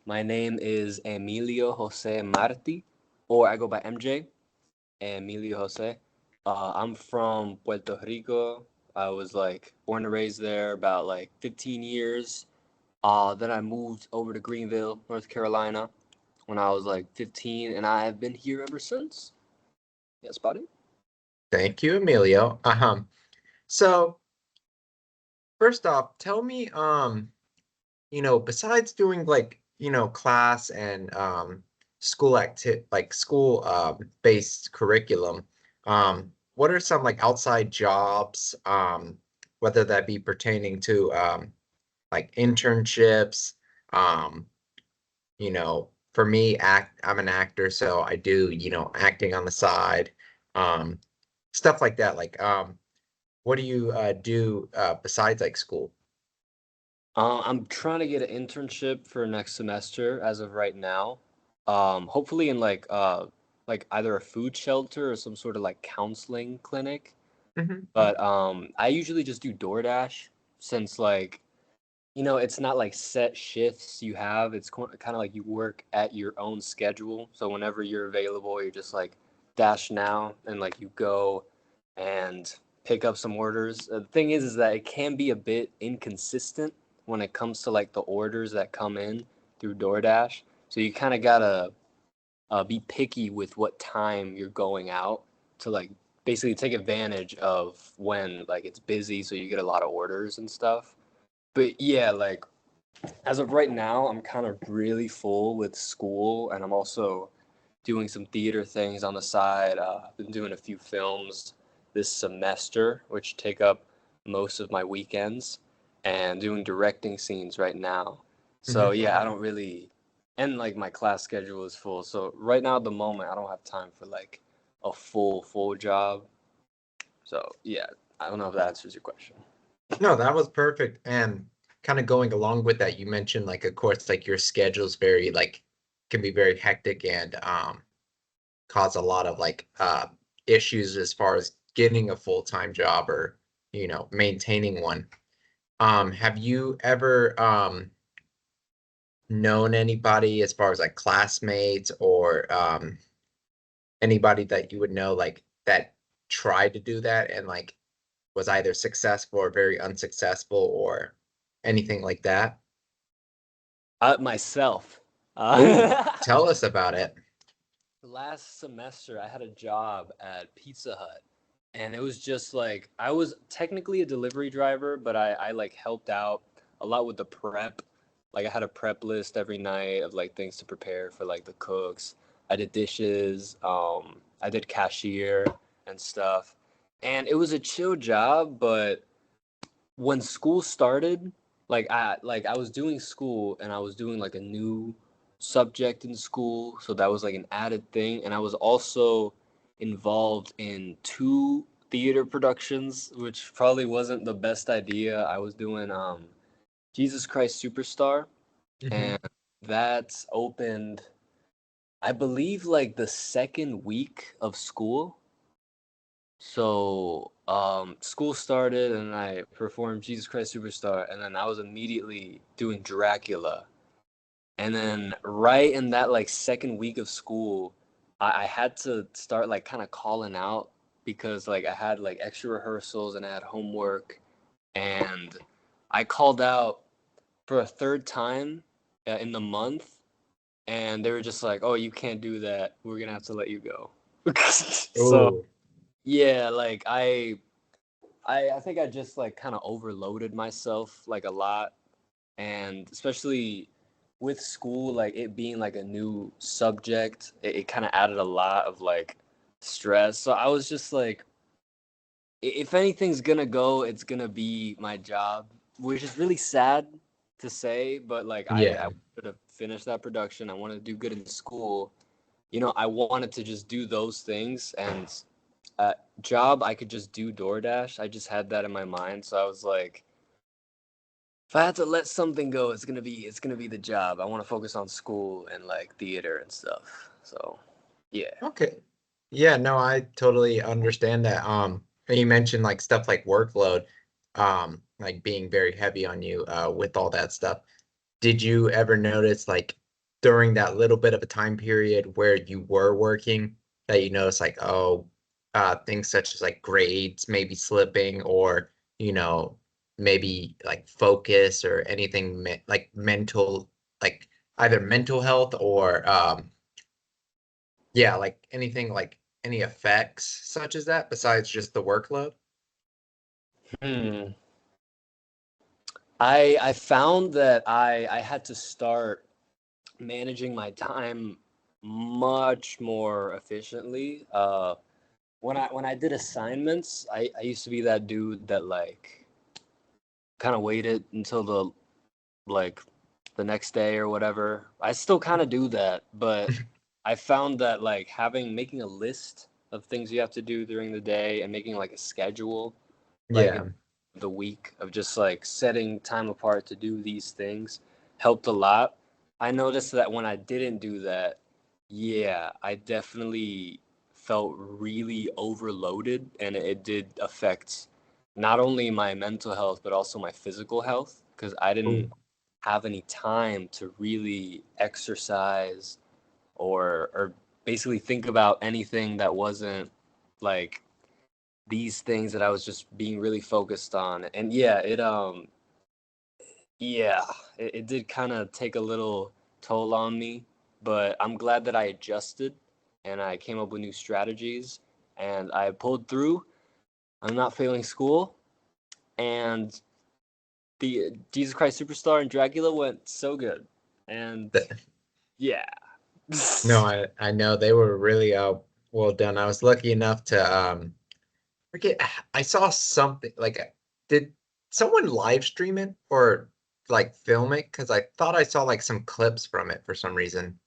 My name is Emilio Jose Marty, or I go by MJ, Emilio Jose. I'm from Puerto Rico. I was like born and raised there about like 15 years. Then I moved over to Greenville, North Carolina when I was like 15, and I have been here ever since. That's about it. Thank you, Emilio. So first off, tell me, besides doing like, class and school based curriculum, what are some like outside jobs, whether that be pertaining to like internships, um, for me, I'm an actor, so I do, acting on the side, um, stuff like that. Like, what do you do besides like school? I'm trying to get an internship for next semester as of right now. Hopefully in like either a food shelter or some sort of like counseling clinic. Hmm. But I usually just do DoorDash since it's not like set shifts you have. It's kind of like you work at your own schedule. So whenever you're available, you're just like dash now and like you go and pick up some orders. The thing is that it can be a bit inconsistent when it comes to like the orders that come in through DoorDash. So you kind of gotta be picky with what time you're going out to like basically take advantage of when like it's busy, so you get a lot of orders and stuff. But yeah, like as of right now, I'm kind of really full with school, and I'm also doing some theater things on the side. I've been doing a few films this semester, which take up most of my weekends, and doing directing scenes right now. So Hmm. yeah, I don't really, and like my class schedule is full. So right now at the moment, I don't have time for like a full job. So yeah, I don't know if that answers your question. No, that was perfect. And kind of going along with that, you mentioned like, of course, like your schedule's very like can be very hectic and cause a lot of like issues as far as getting a full-time job or maintaining one. Have you ever known anybody as far as like classmates or anybody that you would know like that tried to do that and like was either successful or very unsuccessful or anything like that? Myself. Oh, Uh, tell us about it. Last semester, I had a job at Pizza Hut, and it was just like I was technically a delivery driver, but I like helped out a lot with the prep. Like I had a prep list every night of like things to prepare for like the cooks. I did dishes, I did cashier and stuff. And it was a chill job, but when school started, like I was doing school and I was doing like a new subject in school, so that was like an added thing, and I was also involved in two theater productions, which probably wasn't the best idea. I was doing Jesus Christ Superstar, Hmm. and that's opened I believe like the second week of school. So, school started and I performed Jesus Christ Superstar, and then I was immediately doing Dracula. And then right in that like second week of school, I had to start like kind of calling out because like I had like extra rehearsals and I had homework, and I called out for a third time in the month, and they were just like, "Oh, you can't do that. We're gonna have to let you go." So Oh, yeah, like I think I just like kind of overloaded myself like a lot, and especially with school, like it being like a new subject, it kind of added a lot of like stress. So I was just like, if anything's gonna go, it's gonna be my job, which is really sad to say, but like I yeah. wanted to finish that production. I wanted to do good in school. I wanted to just do those things, and job I could just do DoorDash. I just had that in my mind, so I was like, if I had to let something go, it's gonna be the job. I want to focus on school and like theater and stuff. So, yeah. Okay. Yeah, no, I totally understand that. And you mentioned like stuff like workload, like being very heavy on you with all that stuff. Did you ever notice like during that little bit of a time period where you were working that you notice like, oh, things such as like grades maybe slipping or, you know, maybe like focus or anything like mental, like either mental health or yeah, like anything like any effects such as that besides just the workload? Hmm. I found that I had to start managing my time much more efficiently. When I did assignments, I used to be that dude that like kind of waited until like the next day or whatever. I still kind of do that, but I found that like making a list of things you have to do during the day and making like a schedule, like Yeah. the week of just like setting time apart to do these things helped a lot. I noticed that when I didn't do that, yeah, I definitely felt really overloaded and it did affect not only my mental health but also my physical health because I didn't Ooh. have any time to really exercise or basically think about anything that wasn't like these things that I was just being really focused on. And yeah, it did kind of take a little toll on me, but I'm glad that I adjusted and I came up with new strategies and I pulled through. I'm not failing school, and the Jesus Christ Superstar and Dracula went so good. And yeah. No, I know they were really well done. I was lucky enough to forget I saw something like did someone live stream it or like film it? Because I thought I saw like some clips from it for some reason.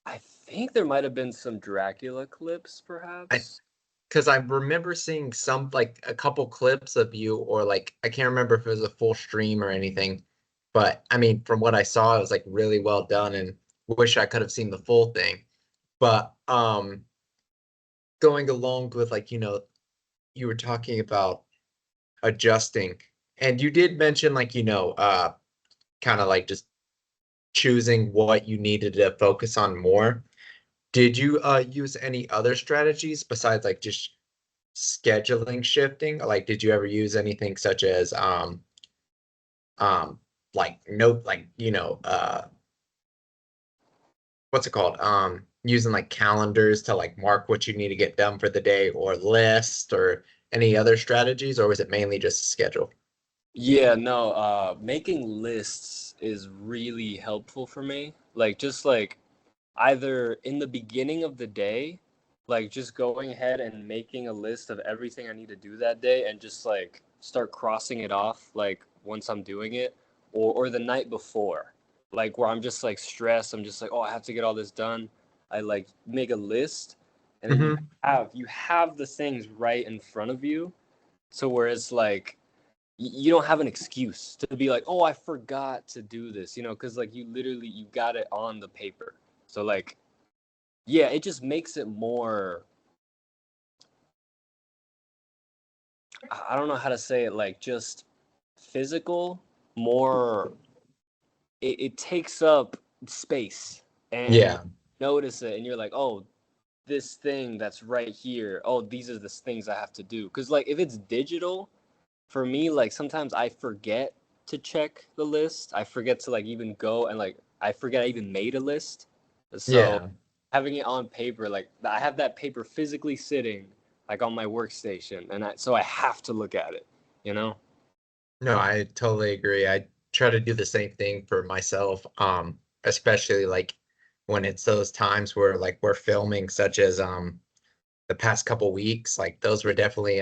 I think there might have been some Dracula clips, I perhaps. because I remember seeing some like a couple clips of you or like I can't remember if it was a full stream or anything. But I mean, from what I saw, it was like really well done and wish I could have seen the full thing. But going along with like, you were talking about adjusting and you did mention like, kind of like just choosing what you needed to focus on more. Did you use any other strategies besides like just scheduling shifting? Like did you ever use anything such as like note like what's it called? Using like calendars to like mark what you need to get done for the day or list or any other strategies, or was it mainly just a schedule? Yeah, no, making lists is really helpful for me. Like, just like either in the beginning of the day, like just going ahead and making a list of everything I need to do that day and just like start crossing it off, like once I'm doing it, or the night before, like where I'm just like stressed, I'm just like, oh, I have to get all this done. I like make a list, and then you Hmm. you have the things right in front of you, so where it's like you don't have an excuse to be like, oh, I forgot to do this, because like you got it on the paper. So like, yeah, it just makes it more. I don't know how to say it, like just physical, more. It takes up space, and Yeah. notice it, and you're like, oh, this thing that's right here. Oh, these are the things I have to do. Because like, if it's digital, for me, like sometimes I forget to check the list. I forget to like even go and like I forget I even made a list. So Yeah. having it on paper, like I have that paper physically sitting like on my workstation, and so I have to look at it. You know? No, I totally agree. I try to do the same thing for myself, especially like when it's those times where like we're filming, such as the past couple weeks, like those were definitely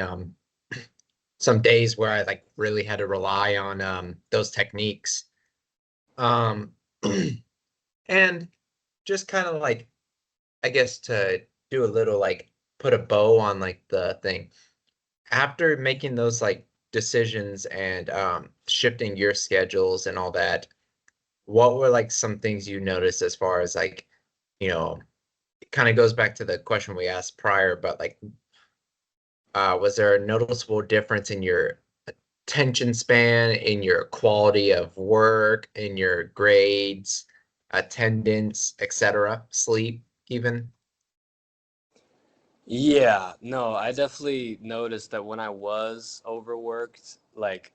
some days where I like really had to rely on those techniques. Um and just kind of like I guess to do a little like put a bow on like the thing. After making those like decisions and shifting your schedules and all that, what were like some things you noticed as far as like, it kind of goes back to the question we asked prior, but like, was there a noticeable difference in your attention span, in your quality of work, in your grades? attendance, etc., sleep even? Yeah, no, I definitely noticed that when I was overworked, like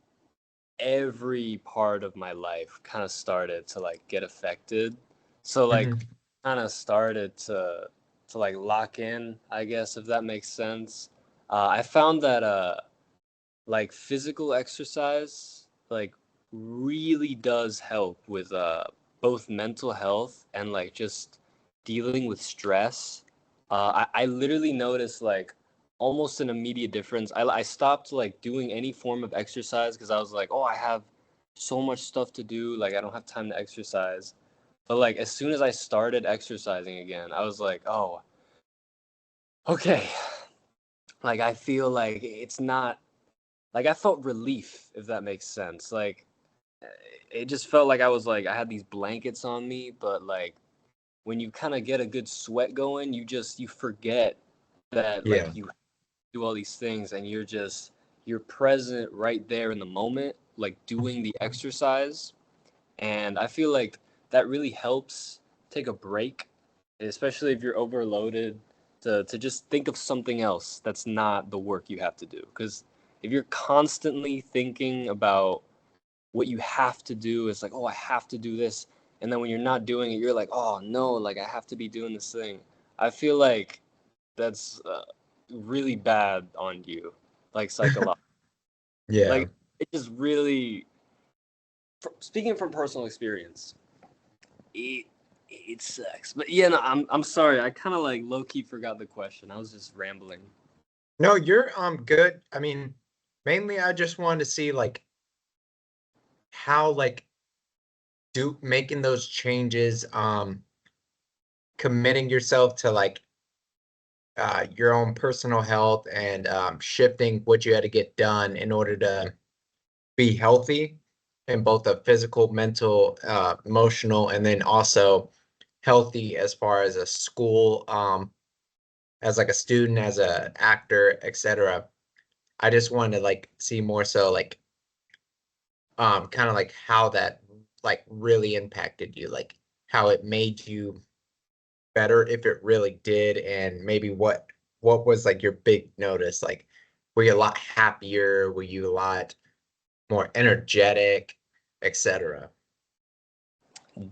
every part of my life kind of started to like get affected. So like Hmm. kind of started to like lock in, I guess if that makes sense. I found that like physical exercise like really does help with both mental health and like just dealing with stress. I literally noticed like almost an immediate difference. I stopped like doing any form of exercise because I was like, oh, I have so much stuff to do, like I don't have time to exercise. But like as soon as I started exercising again, I was like, oh, okay. Like I feel like it's not like I felt relief, if that makes sense. Like it just felt like I was like I had these blankets on me, but like when you kind of get a good sweat going, you forget that Yeah. like you do all these things and you're present right there in the moment, like doing the exercise. And I feel like that really helps take a break, especially if you're overloaded, to just think of something else that's not the work you have to do. Because if you're constantly thinking about what you have to do, it's like, oh, I have to do this. And then when you're not doing it, you're like, oh, no, like I have to be doing this thing. I feel like that's really bad on you, like psychologically. Yeah. Like it just really, speaking from personal experience, it it sucks. But yeah, no, I'm sorry. I kind of like low key forgot the question. I was just rambling. No, you're good. I mean, mainly I just wanted to see like how like do making those changes, committing yourself to like your own personal health and shifting what you had to get done in order to be healthy in both a physical, mental, emotional, and then also healthy as far as a school, as like a student, as a actor, etc. I just wanted to like see more so like kind of like how that like really impacted you, like how it made you better if it really did, and maybe what was like your big notice, like were you a lot happier, were you a lot more energetic, etc.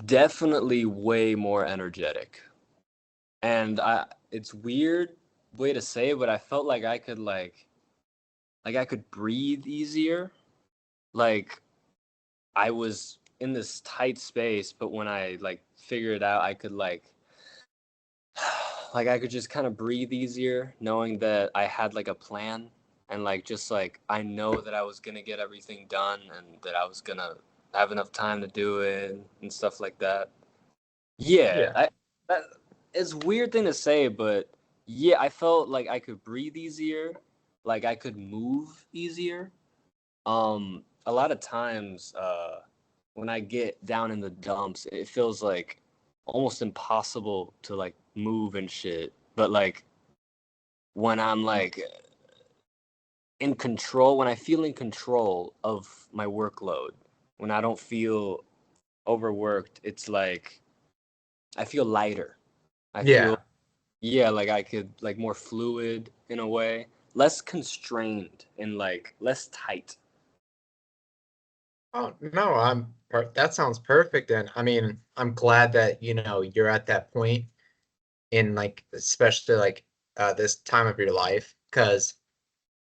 Definitely way more energetic. And it's weird way to say it, but I felt like I could like I could breathe easier. Like I was in this tight space, but when I like figured it out, I could like I could just kind of breathe easier, knowing that I had like a plan and like just like I know that I was gonna get everything done and that I was gonna have enough time to do it and stuff like that. Yeah, Yeah. that it's a weird thing to say, but yeah, I felt like I could breathe easier, like I could move easier. A lot of times, when I get down in the dumps, it feels like almost impossible to like move and shit. But like when I'm like in control, when I feel in control of my workload, when I don't feel overworked, it's like I feel lighter. I feel, Yeah. yeah, like I could like more fluid in a way, less constrained and like less tight. Oh no, that sounds perfect. And I mean, I'm glad that you're at that point in like especially like this time of your life, because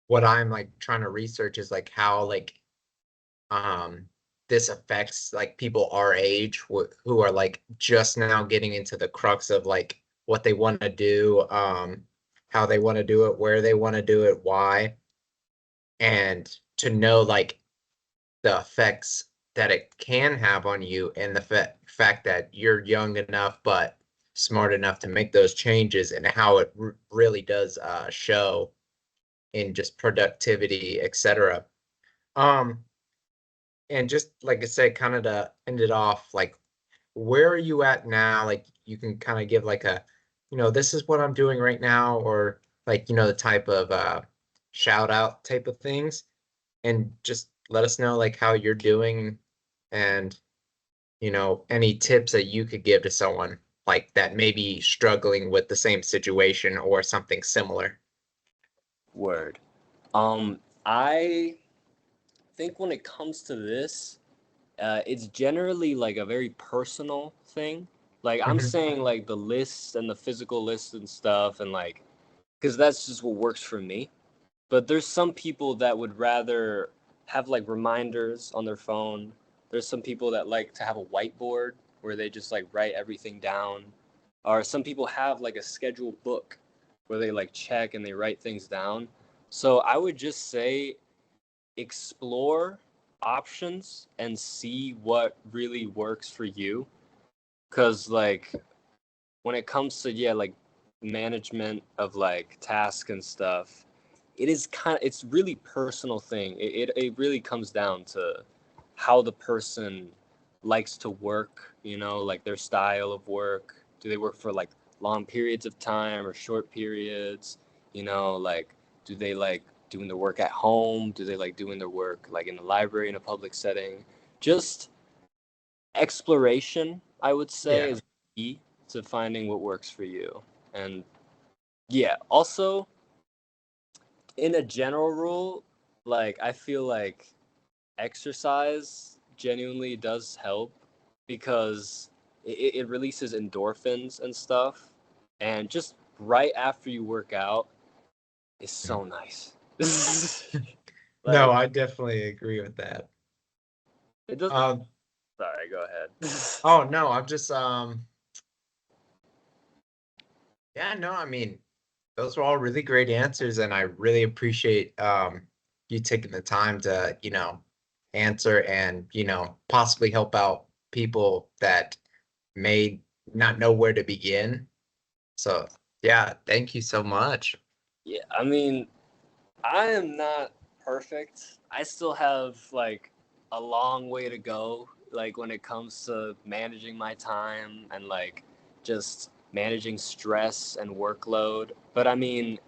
what I'm like trying to research is like how like um this affects like people our age who are like just now getting into the crux of like what they want to do, how they want to do it, where they want to do it, why, and to know like the effects that it can have on you, and the fact that you're young enough but smart enough to make those changes, and how it really does show in just productivity, etc. Um, and just like I said, kind of to end it off, like where are you at now? Like you can kind of give like a, this is what I'm doing right now, or like, the type of shout out type of things, and just let us know like how you're doing and any tips that you could give to someone like that may be struggling with the same situation or something similar. Word. I think when it comes to this, it's generally like a very personal thing. Like I'm Mhm. saying, like the lists and the physical lists and stuff, and like, because that's just what works for me. But there's some people that would rather have like reminders on their phone. There's some people that like to have a whiteboard where they just like write everything down. Or some people have like a scheduled book where they like check and they write things down. So I would just say explore options and see what really works for you. Cause like when it comes to yeah, like management of like tasks and stuff, it's really personal thing. It really comes down to how the person likes to work, like their style of work. Do they work for like long periods of time or short periods? Like do they like doing their work at home? Do they like doing their work like in the library in a public setting? Just exploration, I would say, Yeah. is key to finding what works for you. And yeah, also in a general rule, like I feel like exercise genuinely does help because it releases endorphins and stuff. And just right after you work out is so nice. No, Like I definitely agree with that. it doesn't. Um, Sorry, go ahead. oh no, I'm just yeah, no, I mean, those were all really great answers, and I really appreciate you taking the time to, answer and, possibly help out people that may not know where to begin. So, yeah, thank you so much. Yeah, I mean, I am not perfect. I still have like a long way to go, like when it comes to managing my time and like just managing stress and workload. But I mean,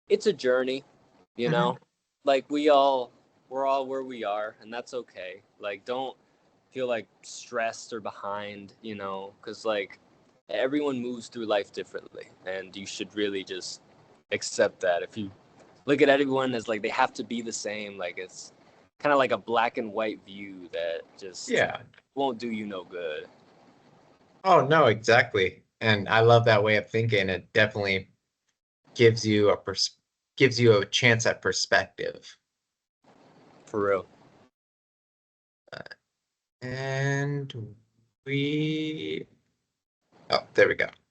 it's a journey, you Mhm. know? Like we're all where we are, and that's okay. Like don't feel like stressed or behind, cuz like everyone moves through life differently, and you should really just accept that. If you look at everyone as like they have to be the same, like it's kind of like a black and white view that just Yeah. won't do you no good. Oh, no, exactly. And I love that way of thinking. It definitely gives you a chance at perspective. For real. And we oh, there we go.